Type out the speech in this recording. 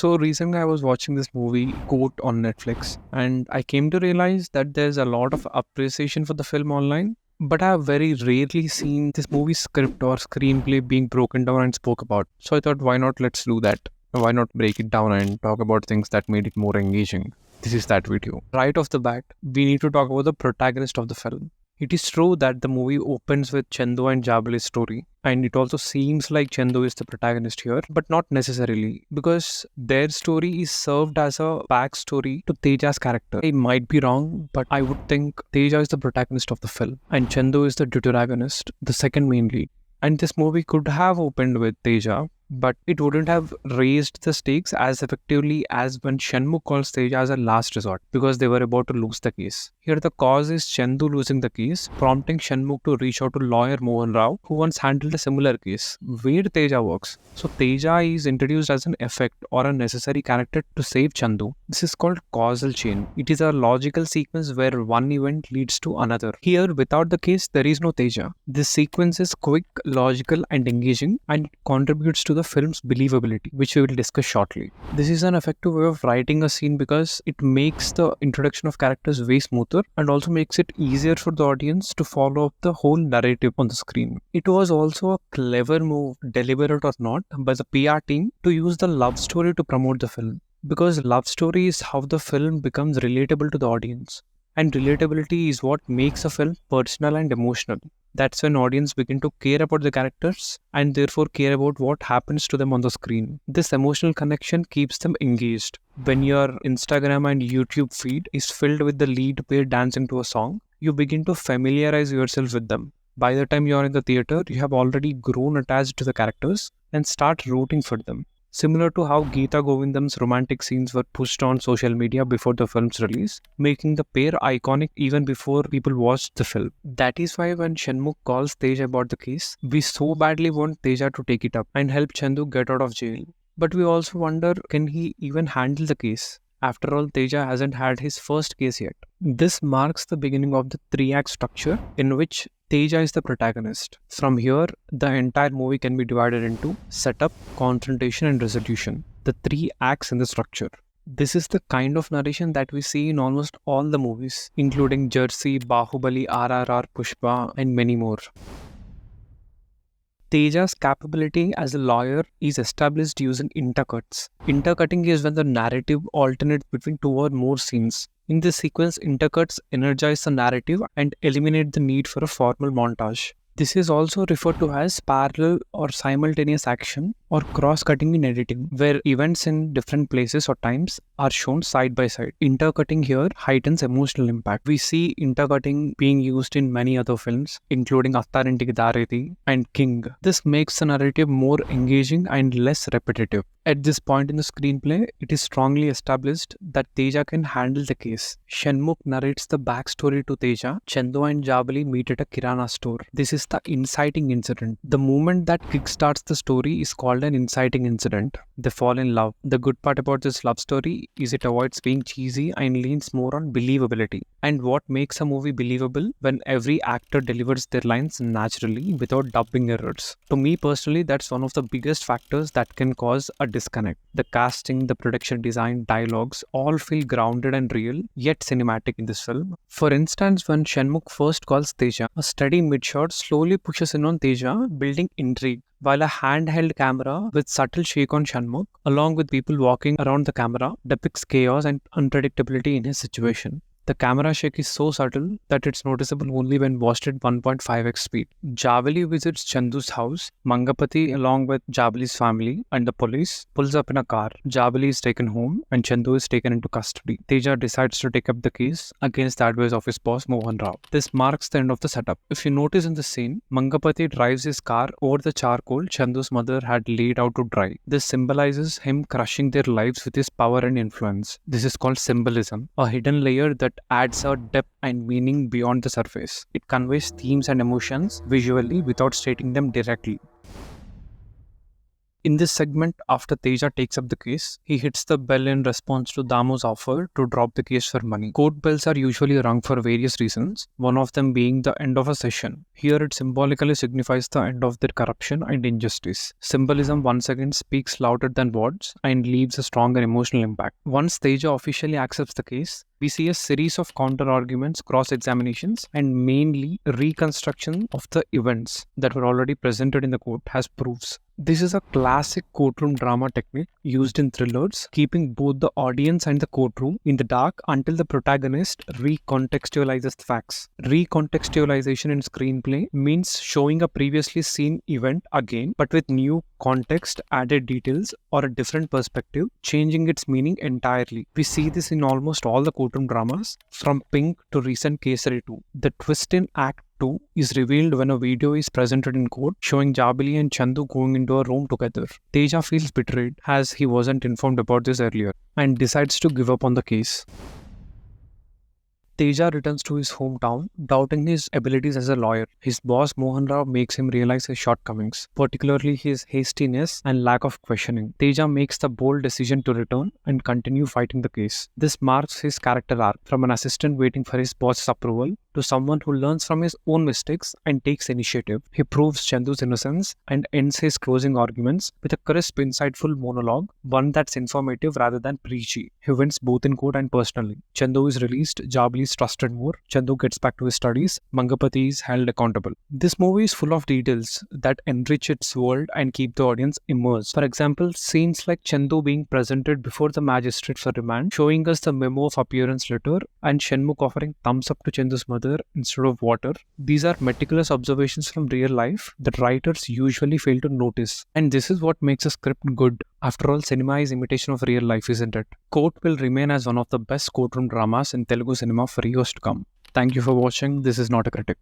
So recently I was watching this movie Court on Netflix and I came to realize that there's a lot of appreciation for the film online, but I have very rarely seen this movie script or screenplay being broken down and spoke about. So I thought, why not let's do that? Why not break it down and talk about things that made it more engaging? This is that video. Right off the bat, we need to talk about the protagonist of the film. It is true that the movie opens with Chandu and Jabali's story, and it also seems like Chandu is the protagonist here, but not necessarily, because their story is served as a backstory to Teja's character. I might be wrong, but I would think Teja is the protagonist of the film, and Chandu is the deuteragonist, the second main lead. And this movie could have opened with Teja, but it wouldn't have raised the stakes as effectively as when Shanmugh calls Teja as a last resort, because they were about to lose the case. Here the cause is Chandu losing the case, prompting Shanmugh to reach out to lawyer Mohan Rao, who once handled a similar case, where Teja works. So Teja is introduced as an effect or a necessary character to save Chandu. This is called causal chain. It is a logical sequence where one event leads to another. Here, without the case, there is no Teja. This sequence is quick, logical and engaging, and contributes to the film's believability, which we will discuss shortly. This is an effective way of writing a scene because it makes the introduction of characters way smoother and also makes it easier for the audience to follow up the whole narrative on the screen. It was also a clever move, deliberate or not, by the PR team to use the love story to promote the film, because love story is how the film becomes relatable to the audience. And relatability is what makes a film personal and emotional. That's when audience begin to care about the characters and therefore care about what happens to them on the screen. This emotional connection keeps them engaged. When your Instagram and YouTube feed is filled with the lead pair dancing to a song, you begin to familiarize yourself with them. By the time you're in the theater, you have already grown attached to the characters and start rooting for them. Similar to how Geeta Govindam's romantic scenes were pushed on social media before the film's release, making the pair iconic even before people watched the film. That is why when Shanmugh calls Teja about the case, we so badly want Teja to take it up and help Chandu get out of jail. But we also wonder, can he even handle the case? After all, Teja hasn't had his first case yet. This marks the beginning of the three-act structure in which Teja is the protagonist. From here, the entire movie can be divided into setup, confrontation and resolution, the three acts in the structure. This is the kind of narration that we see in almost all the movies, including Jersey, Bahubali, RRR, Pushpa and many more. Teja's capability as a lawyer is established using intercuts. Intercutting is when the narrative alternates between two or more scenes. In this sequence, intercuts energize the narrative and eliminate the need for a formal montage. This is also referred to as parallel or simultaneous action or cross-cutting in editing, where events in different places or times are shown side by side. Intercutting here heightens emotional impact. We see intercutting being used in many other films, including Attarinti Dareti and King. This makes the narrative more engaging and less repetitive. At this point in the screenplay, it is strongly established that Teja can handle the case. Shanmugh narrates the backstory to Teja. Chandu and Jabali meet at a kirana store. This is the inciting incident. The moment that kickstarts the story is called an inciting incident. They fall in love. The good part about this love story is it avoids being cheesy and leans more on believability. And what makes a movie believable? When every actor delivers their lines naturally without dubbing errors. To me personally, that's one of the biggest factors that can cause a disconnect. The casting, the production design, dialogues all feel grounded and real, yet cinematic in this film. For instance, when Shanmugh first calls Teja, a steady mid-shot slowly pushes in on Teja, building intrigue, while a handheld camera with subtle shake on Shanmugh, along with people walking around the camera, depicts chaos and unpredictability in his situation. The camera shake is so subtle that it's noticeable only when watched at 1.5x speed. Javali visits Chandu's house. Mangapati, along with Javali's family and the police, pulls up in a car. Javali is taken home and Chandu is taken into custody. Teja decides to take up the case against the advice of his boss Mohan Rao. This marks the end of the setup. If you notice in the scene, Mangapati drives his car over the charcoal Chandu's mother had laid out to dry. This symbolizes him crushing their lives with his power and influence. This is called symbolism, a hidden layer that adds a depth and meaning beyond the surface. It conveys themes and emotions visually without stating them directly. In this segment, after Teja takes up the case, he hits the bell in response to Damo's offer to drop the case for money. Court bells are usually rung for various reasons, one of them being the end of a session. Here it symbolically signifies the end of their corruption and injustice. Symbolism once again speaks louder than words and leaves a stronger emotional impact. Once Teja officially accepts the case, we see a series of counter-arguments, cross-examinations, and mainly reconstruction of the events that were already presented in the court as proofs. This is a classic courtroom drama technique used in thrillers, keeping both the audience and the courtroom in the dark until the protagonist recontextualizes the facts. Recontextualization in screenplay means showing a previously seen event again, but with new context, added details, or a different perspective, changing its meaning entirely. We see this in almost all the courtroom dramas, from Pink to recent Kesari 2. The twist in Act 2 is revealed when a video is presented in court showing Jabali and Chandu going into a room together. Teja feels betrayed as he wasn't informed about this earlier and decides to give up on the case. Teja returns to his hometown, doubting his abilities as a lawyer. His boss Mohan Rao makes him realize his shortcomings, particularly his hastiness and lack of questioning. Teja makes the bold decision to return and continue fighting the case. This marks his character arc from an assistant waiting for his boss's approval to someone who learns from his own mistakes and takes initiative. He proves Chandu's innocence and ends his closing arguments with a crisp, insightful monologue, one that's informative rather than preachy. He wins both in court and personally. Chandu is released, Jabali is trusted more, Chandu gets back to his studies, Mangapati is held accountable. This movie is full of details that enrich its world and keep the audience immersed. For example, scenes like Chandu being presented before the magistrate for remand, showing us the memo of appearance letter, and Shenmukh offering thumbs up to Chandu's mother instead of water. These are meticulous observations from real life that writers usually fail to notice. And this is what makes a script good. After all, cinema is imitation of real life, isn't it? Court will remain as one of the best courtroom dramas in Telugu cinema for years to come. Thank you for watching. This is Not a Critic.